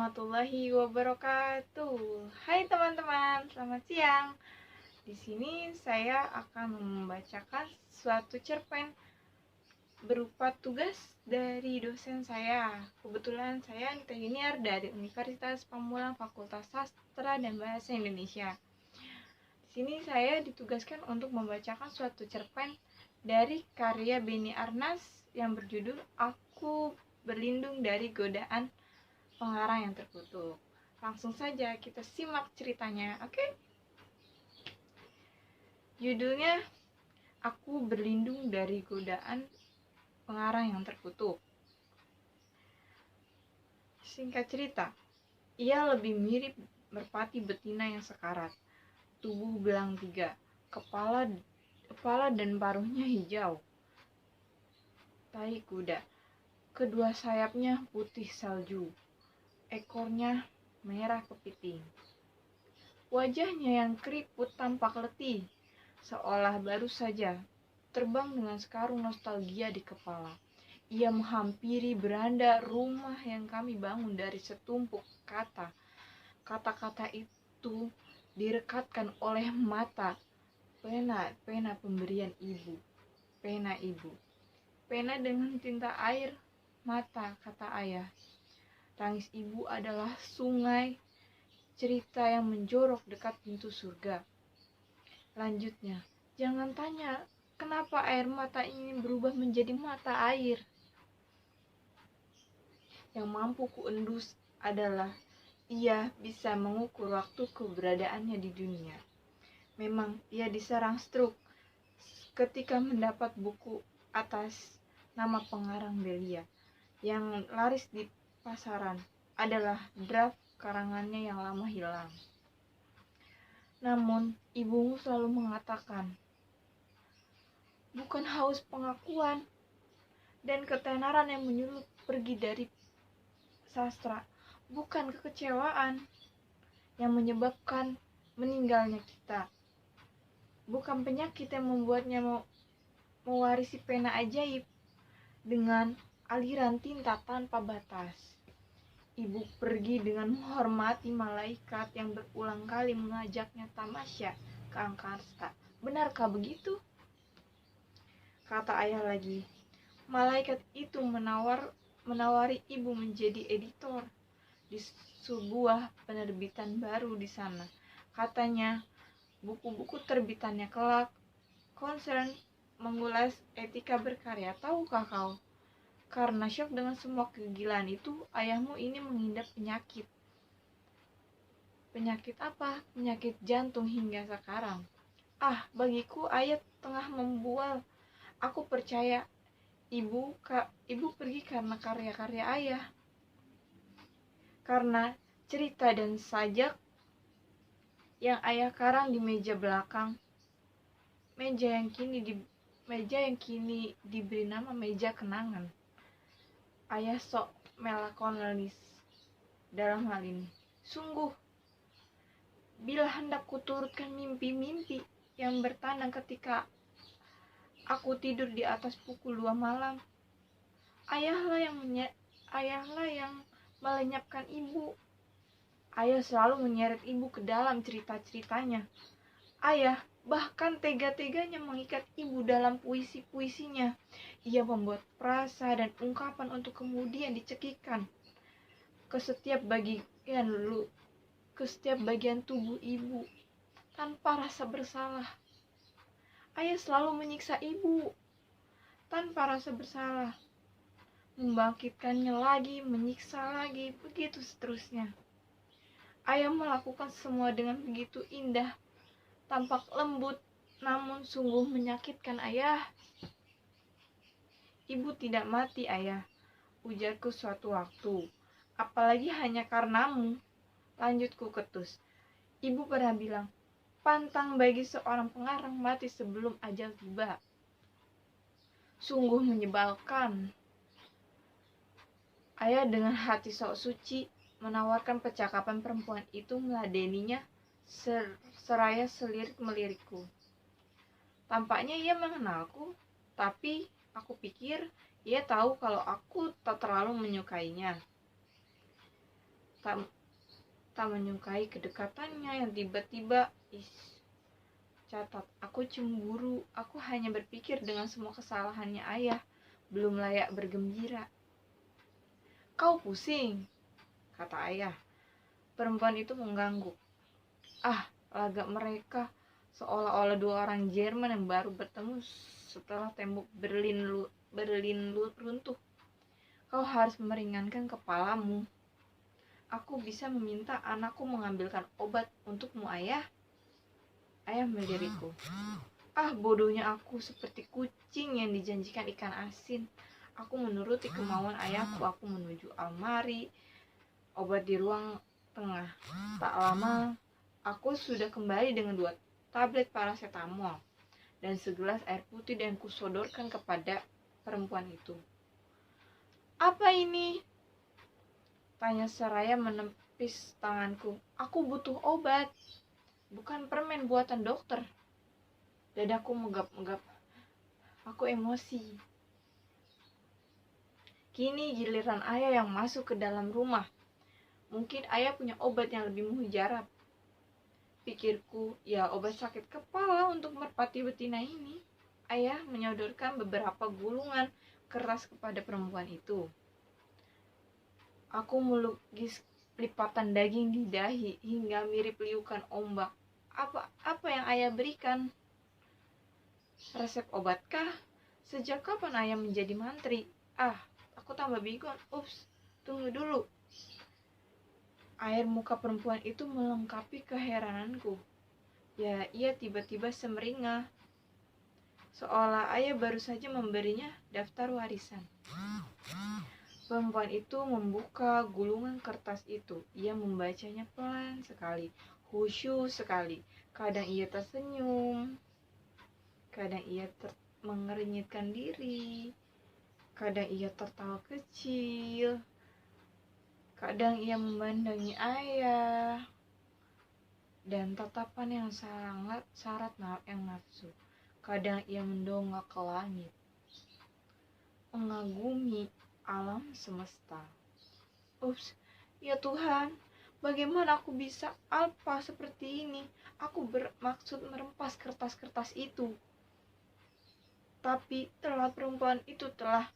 warahmatullahi wabarakatuh. Hai teman-teman, selamat siang. Di sini saya akan membacakan suatu cerpen berupa tugas dari dosen saya. Kebetulan saya Anita Yuniar dari Universitas Pamulang Fakultas Sastra dan Bahasa Indonesia. Di sini saya ditugaskan untuk membacakan suatu cerpen dari karya Beni Arnas yang berjudul Aku Berlindung dari Godaan Pengarang yang Terkutuk. Langsung saja kita simak ceritanya, oke? Judulnya Aku Berlindung dari Godaan Pengarang yang Terkutuk. Singkat cerita, ia lebih mirip merpati betina yang sekarat. Tubuh belang tiga, kepala dan paruhnya hijau. Tai kuda, kedua sayapnya putih salju. Ekornya merah kepiting. Wajahnya yang keriput tampak letih, seolah baru saja terbang dengan sekarung nostalgia di kepala. Ia menghampiri beranda rumah yang kami bangun dari setumpuk kata. Kata-kata itu direkatkan oleh mata. Pena pemberian ibu. Pena ibu. Pena dengan tinta air mata, kata ayah. Tangis ibu adalah sungai cerita yang menjorok dekat pintu surga. Lanjutnya, jangan tanya kenapa air mata ini berubah menjadi mata air. Yang mampu kuendus adalah ia bisa mengukur waktu keberadaannya di dunia. Memang ia diserang stroke ketika mendapat buku atas nama pengarang Belia yang laris di pasaran adalah draft karangannya yang lama hilang. Namun, ibumu selalu mengatakan, bukan haus pengakuan dan ketenaran yang menyulut pergi dari sastra, bukan kekecewaan yang menyebabkan meninggalnya kita, bukan penyakit yang membuatnya mewarisi pena ajaib dengan aliran tinta tanpa batas. Ibu pergi dengan menghormati malaikat yang berulang kali mengajaknya tamasya ke angkasa. Benarkah begitu? Kata ayah lagi. Malaikat itu menawari ibu menjadi editor di sebuah penerbitan baru di sana. Katanya, buku-buku terbitannya kelak concern mengulas etika berkarya. Tahukah kau? Karena syok dengan semua kegilaan itu, ayahmu ini mengidap penyakit. Penyakit apa? Penyakit jantung hingga sekarang. Bagiku ayah tengah membual. Aku percaya ibu pergi karena karya-karya ayah. Karena cerita dan sajak yang ayah karang di meja belakang. Meja yang kini diberi nama meja kenangan. Ayah sok melankolis dalam hal ini. Sungguh, bila hendak kuturutkan mimpi-mimpi yang bertandang ketika aku tidur di atas pukul 2 malam, ayahlah yang melenyapkan ibu. Ayah selalu menyeret ibu ke dalam cerita-ceritanya. Ayah bahkan tega-teganya mengikat ibu dalam puisi-puisinya. Ia membuat prasa dan ungkapan untuk kemudian dicekikkan ke setiap bagian tubuh ibu tanpa rasa bersalah. Ayah selalu menyiksa ibu tanpa rasa bersalah, membangkitkannya lagi, menyiksa lagi, begitu seterusnya. Ayah melakukan semua dengan begitu indah, tampak lembut, namun sungguh menyakitkan ayah. Ibu tidak mati, ayah, ujarku suatu waktu. Apalagi hanya karenamu, lanjutku ketus. Ibu pernah bilang, pantang bagi seorang pengarang mati sebelum ajal tiba. Sungguh menyebalkan. Ayah dengan hati sok suci menawarkan percakapan perempuan itu meladeninya seraya selirik-melirikku. Tampaknya ia mengenalku, tapi aku pikir ia tahu kalau aku tak terlalu menyukainya. tak tak menyukai kedekatannya yang tiba-tiba. Catat, aku cemburu. Aku hanya berpikir dengan semua kesalahannya ayah belum layak bergembira. Kau pusing, kata ayah. Perempuan itu mengangguk. Lagak mereka seolah-olah dua orang Jerman yang baru bertemu setelah tembok Berlin runtuh. Kau harus meringankan kepalamu. Aku bisa meminta anakku mengambilkan obat untukmu, ayah. Ayah melirikku. Bodohnya aku, seperti kucing yang dijanjikan ikan asin. Aku menuruti kemauan ayahku. Aku menuju almari obat di ruang tengah. Tak lama, aku sudah kembali dengan 2 tablet paracetamol dan segelas air putih dan kusodorkan kepada perempuan itu. Apa ini? Tanya seraya menepis tanganku. Aku butuh obat, bukan permen buatan dokter. Dadaku megap-megap. Aku emosi. Kini giliran ayah yang masuk ke dalam rumah. Mungkin ayah punya obat yang lebih mujarab. Pikirku, ya obat sakit kepala untuk merpati betina ini. Ayah menyodorkan beberapa gulungan keras kepada perempuan itu. Aku melukis lipatan daging di dahi hingga mirip liukan ombak. Apa yang ayah berikan? Resep obatkah? Sejak kapan ayah menjadi mantri? Aku tambah bingung. Tunggu dulu. Air muka perempuan itu melengkapi keherananku. Ya, ia tiba-tiba semeringah. Seolah ayah baru saja memberinya daftar warisan. Perempuan itu membuka gulungan kertas itu. Ia membacanya pelan sekali, khusyuk sekali. Kadang ia tersenyum, kadang ia mengernyitkan diri, kadang ia tertawa kecil, kadang ia memandangi ayah, dan tatapan yang sangat syarat yang nafsu. Kadang ia mendongak ke langit, mengagumi alam semesta. Ya Tuhan, bagaimana aku bisa alpa seperti ini? Aku bermaksud merempas kertas-kertas itu. Tapi perempuan itu telah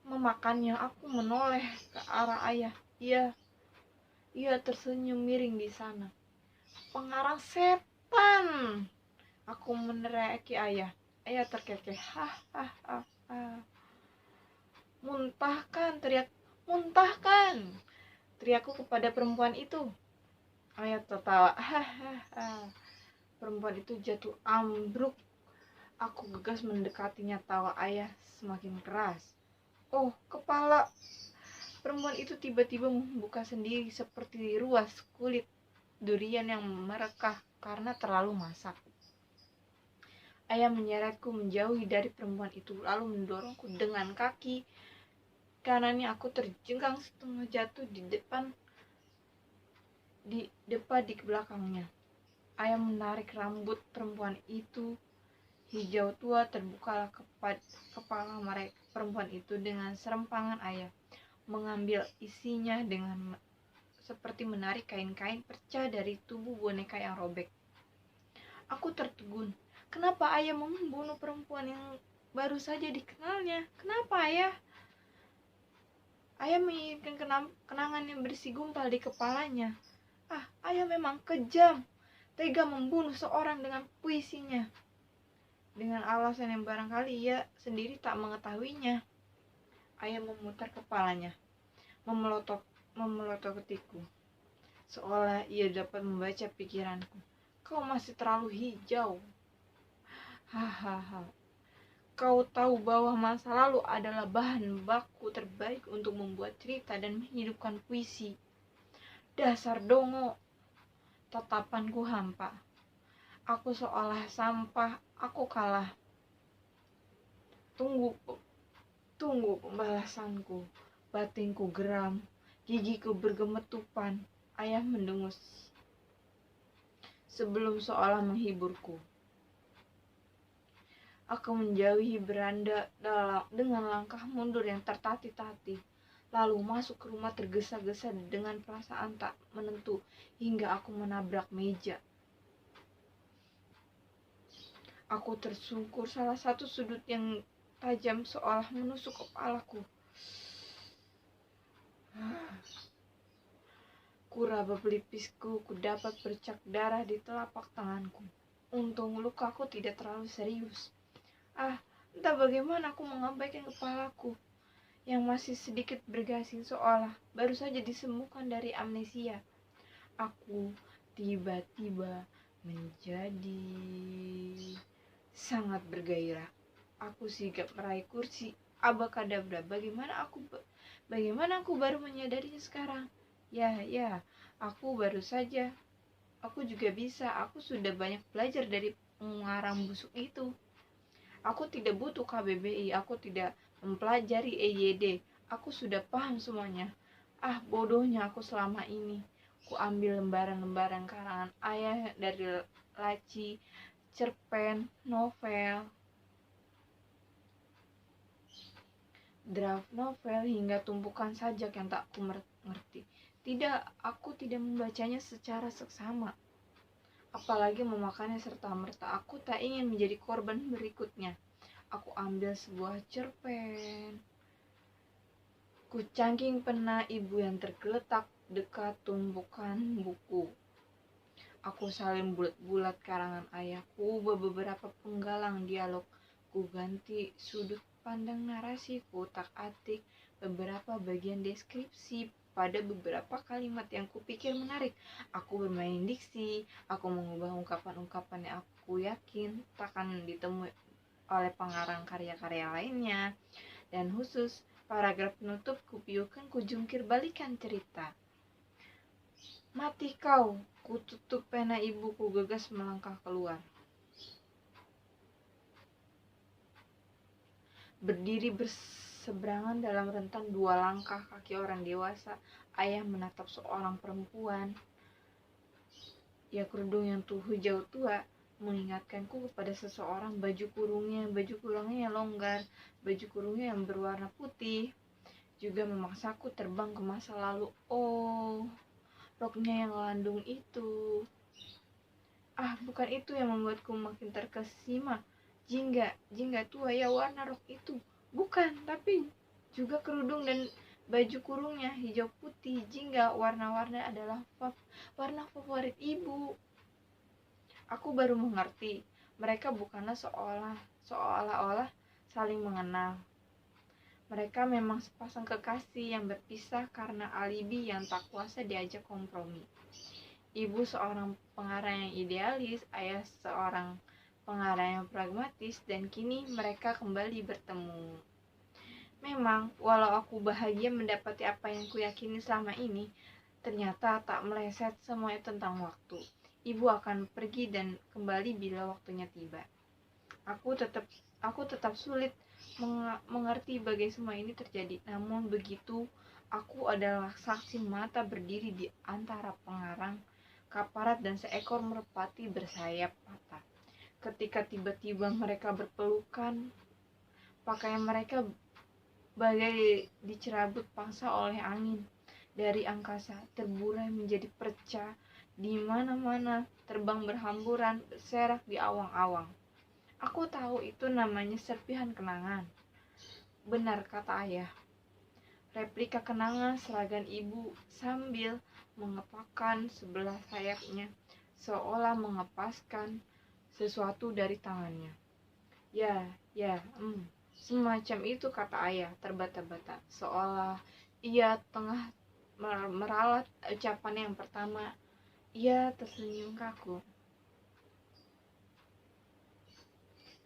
memakannya. Aku menoleh ke arah ayah. Ia tersenyum miring di sana. Pengarang setan! Aku meneriaki ayah. Ayah terkekeh. Muntahkan, muntahkan! Teriakku kepada perempuan itu. Ayah tertawa. Perempuan itu jatuh ambruk. Aku gegas mendekatinya. Tawa ayah semakin keras. Kepala perempuan itu tiba-tiba membuka sendiri seperti ruas kulit durian yang merekah karena terlalu masak. Ayah menyeretku menjauhi dari perempuan itu, lalu mendorongku dengan kaki kanannya. Aku terjengkang setengah jatuh di depan belakangnya. Ayah menarik rambut perempuan itu. Hijau tua terbukalah kepala perempuan itu dengan serempangan. Ayah mengambil isinya dengan seperti menarik kain-kain perca dari tubuh boneka yang robek. Aku tertegun. Kenapa ayah membunuh perempuan yang baru saja dikenalnya? Kenapa ayah? Ayah menginginkan kenangan yang bersigumpal di kepalanya. Ayah memang kejam, tega membunuh seorang dengan puisinya. Dengan alasan yang barangkali ia sendiri tak mengetahuinya. Ayah memutar kepalanya, memelototi-ku, seolah ia dapat membaca pikiranku. Kau masih terlalu hijau. Kau tahu bahwa masa lalu adalah bahan baku terbaik untuk membuat cerita dan menghidupkan puisi. Dasar dongo. Tatapanku hampa. Aku seolah sampah. Aku kalah. Tunggu pembalasanku. Batinku geram. Gigiku bergemetupan. Ayah mendengus sebelum seolah menghiburku. Aku menjauhi beranda dengan langkah mundur yang tertatih-tatih. lalu masuk ke rumah tergesa-gesa dengan perasaan tak menentu hingga aku menabrak meja. Aku tersungkur salah satu sudut yang tajam seolah menusuk kepalaku. Kuraba pelipisku, ku dapat bercak darah di telapak tanganku. Untung lukaku tidak terlalu serius. Entah bagaimana aku mengabaikan kepalaku yang masih sedikit bergasing seolah baru saja disembuhkan dari amnesia. Aku tiba-tiba menjadi sangat bergairah. Aku sigap meraih kursi. Abakadabra, bagaimana aku baru menyadarinya sekarang? Ya, aku baru saja. Aku juga bisa. Aku sudah banyak belajar dari pengarang busuk itu. Aku tidak butuh KBBI. Aku tidak mempelajari EYD. Aku sudah paham semuanya. Bodohnya aku selama ini. Ku ambil lembaran-lembaran karangan ayah dari laci, cerpen, novel, draft novel hingga tumpukan sajak yang tak ku mengerti. Aku tidak membacanya secara seksama, apalagi memakannya serta-merta. Aku tak ingin menjadi korban berikutnya. Aku ambil sebuah cerpen. Ku cangking pena ibu yang tergeletak dekat tumpukan buku. Aku salin bulat-bulat karangan ayahku, beberapa penggalang dialog. Ku ganti sudut pandang narasi, ku utak-atik beberapa bagian deskripsi pada beberapa kalimat yang kupikir menarik. Aku bermain diksi, aku mengubah ungkapan-ungkapan yang aku yakin takkan ditemui oleh pengarang karya-karya lainnya. Dan khusus paragraf penutup kupiukan, ku jungkir balikan cerita. Mati kau, ku tutup pena ibuku, gegas melangkah keluar. Berdiri berseberangan dalam rentan 2 langkah kaki orang dewasa, ayah menatap seorang perempuan. Ya, kerudung yang hijau tua mengingatkanku kepada seseorang. Baju kurungnya yang longgar, baju kurungnya yang berwarna putih, juga memaksaku terbang ke masa lalu. Roknya yang landung itu. Bukan itu yang membuatku makin terkesima. Jingga tua ya warna rok itu. Bukan, tapi juga kerudung dan baju kurungnya hijau putih. Jingga warna-warna adalah warna favorit ibu. Aku baru mengerti, mereka bukanlah seolah-olah saling mengenal. Mereka memang sepasang kekasih yang berpisah karena alibi yang tak kuasa diajak kompromi. Ibu seorang pengarang yang idealis, ayah seorang pengarang yang pragmatis, dan kini mereka kembali bertemu. Memang, walau aku bahagia mendapati apa yang kuyakini selama ini, ternyata tak meleset semuanya tentang waktu. Ibu akan pergi dan kembali bila waktunya tiba. Aku tetap sulit mengerti bagaimana semua ini terjadi. Namun begitu, aku adalah saksi mata berdiri di antara pengarang, kaparat, dan seekor merpati bersayap patah. Ketika tiba-tiba mereka berpelukan, pakaian mereka bagai dicerabut paksa oleh angin dari angkasa, terburai menjadi perca di mana-mana, terbang berhamburan, berserak di awang-awang. Aku tahu itu namanya serpihan kenangan. Benar kata ayah. Replika kenangan seragam ibu sambil mengepakkan sebelah sayapnya, seolah mengepaskan sesuatu dari tangannya. Ya, semacam itu kata ayah terbata-bata, seolah ia tengah meralat ucapan yang pertama. Ia tersenyum kaku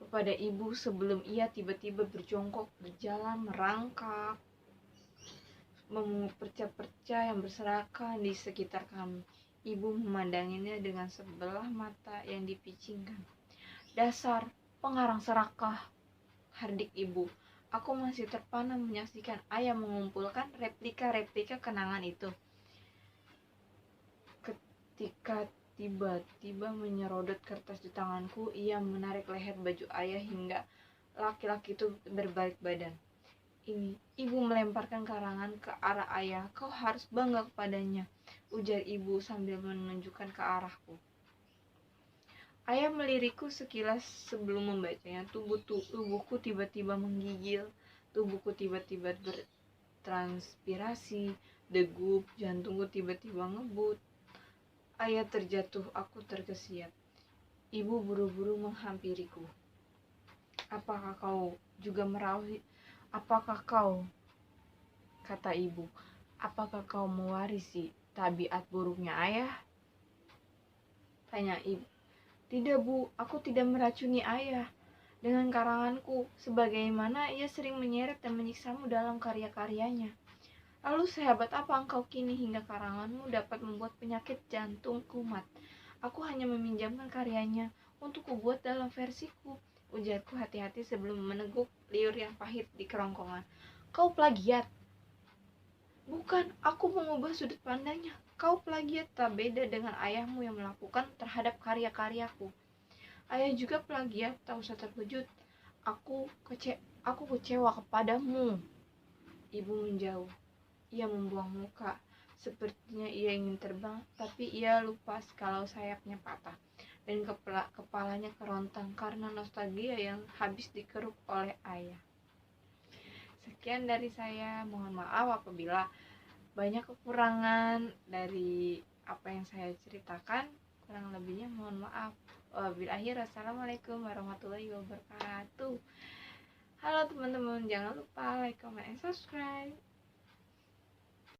kepada ibu sebelum ia tiba-tiba berjongkok, berjalan merangkak, memungut perca-perca yang berserakan di sekitar kami. Ibu memandanginya dengan sebelah mata yang dipicingkan. Dasar pengarang serakah, hardik ibu. Aku masih terpana menyaksikan ayah mengumpulkan replika-replika kenangan itu. Ketika tiba-tiba menyerodot kertas di tanganku, ia menarik leher baju ayah hingga laki-laki itu berbalik badan. ini. Ibu melemparkan karangan ke arah ayah. Kau harus bangga kepadanya, ujar ibu sambil menunjukkan ke arahku. Ayah melirikku sekilas sebelum membacanya. Tubuhku tiba-tiba menggigil. Tubuhku tiba-tiba bertranspirasi. Degup, jantungku tiba-tiba ngebut. Ayah terjatuh, aku terkesiap. Ibu buru-buru menghampiriku. Apakah kau juga merawat? Apakah kau, kata ibu, apakah kau mewarisi tabiat buruknya ayah? Tanya ibu. Tidak bu, aku tidak meracuni ayah. Dengan karanganku, sebagaimana ia sering menyeret dan menyiksamu dalam karya-karyanya. Lalu sehebat apa engkau kini hingga karanganmu dapat membuat penyakit jantung kumat? Aku hanya meminjamkan karyanya untuk kubuat dalam versiku, ujarku hati-hati sebelum meneguk liur yang pahit di kerongkongan. Kau plagiat. Bukan, aku mengubah sudut pandangnya. Kau plagiat tak beda dengan ayahmu yang melakukan terhadap karya-karyaku. Ayah juga plagiat, tak usah terkejut. Aku kecewa kepadamu. Ibu menjauh. Ia membuang muka. Sepertinya ia ingin terbang, tapi ia lupa kalau sayapnya patah. Dan kepalanya kerontang karena nostalgia yang habis dikeruk oleh ayah. Sekian dari saya. Mohon maaf apabila banyak kekurangan dari apa yang saya ceritakan. Kurang lebihnya mohon maaf. Wabillahi wassalamualaikum warahmatullahi wabarakatuh. Halo teman-teman, jangan lupa like, comment, and subscribe.